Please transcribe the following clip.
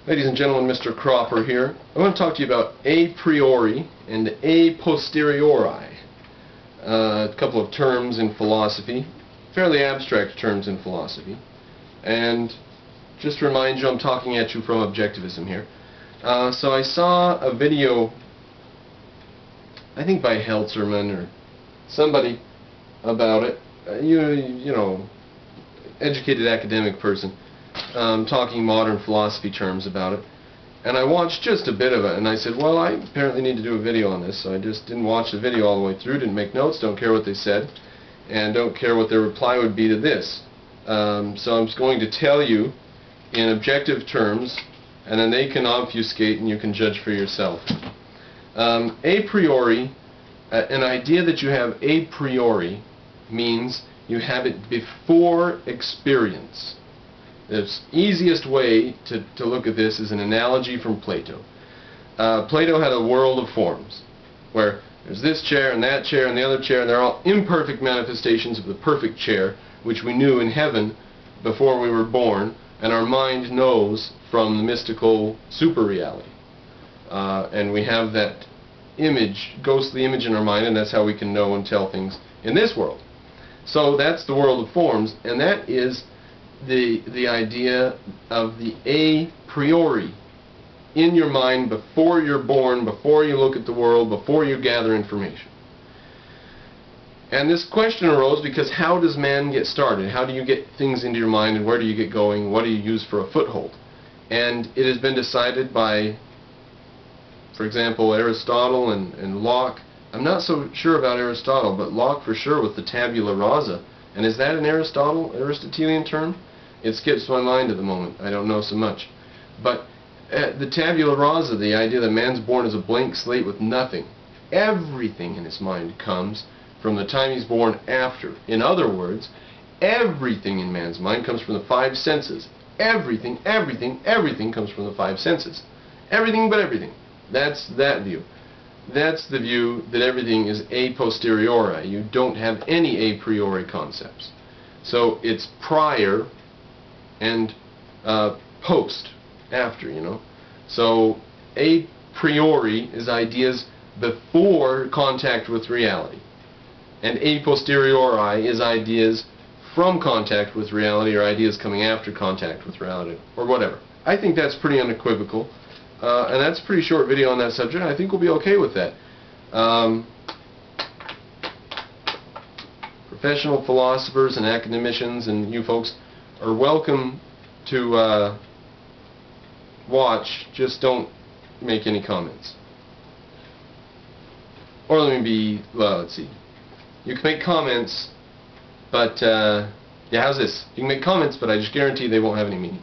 Ladies and gentlemen, Mr. Cropper here. I want to talk to you about a priori and a posteriori. A couple of terms in philosophy, fairly abstract terms in philosophy. And just to remind you, I'm talking at you from Objectivism here. So I saw a video, I think by Heltzerman or somebody about it. You know, educated academic person. Talking modern philosophy terms about it, and I watched just a bit of it, and I said, well, I apparently need to do a video on this, so I just didn't watch the video all the way through, didn't make notes, don't care what they said, and don't care what their reply would be to this. So I'm just going to tell you in objective terms, and then they can obfuscate and you can judge for yourself. A priori, an idea that you have a priori means you have it before experience. The easiest way to look at this is an analogy from Plato. Plato had a world of forms, where there's this chair and the other chair, and they're all imperfect manifestations of the perfect chair, which we knew in heaven before we were born, and our mind knows from the mystical super-reality. And we have that image, ghostly image in our mind, and that's how we can know and tell things in this world. So that's the world of forms, and that is the idea of the a priori in your mind before you're born, before you look at the world, before you gather information. And this question arose because how does man get started? How do you get things into your mind, and where do you get going? What do you use for a foothold? And it has been decided by, for example, Aristotle and Locke. I'm not so sure about Aristotle, but Locke for sure with the tabula rasa. And is that an Aristotelian term? It skips my mind at the moment. I don't know so much. But the tabula rasa, the idea that man's born as a blank slate with nothing. Everything in his mind comes from the time he's born after. In other words, everything in man's mind comes from the five senses. Everything comes from the five senses. Everything but everything. That's that view. That's the view that everything is a posteriori. You don't have any a priori concepts. So it's prior and post, after, you know. So a priori is ideas before contact with reality, and a posteriori is ideas from contact with reality, or ideas coming after contact with reality, or whatever. I think that's pretty unequivocal, and that's a pretty short video on that subject. I think we'll be okay with that. Professional philosophers and academicians and you folks are welcome to watch, just don't make any comments. Or let me be, well, let's see. You can make comments, but, yeah, how's this? You can make comments, but I just guarantee they won't have any meaning.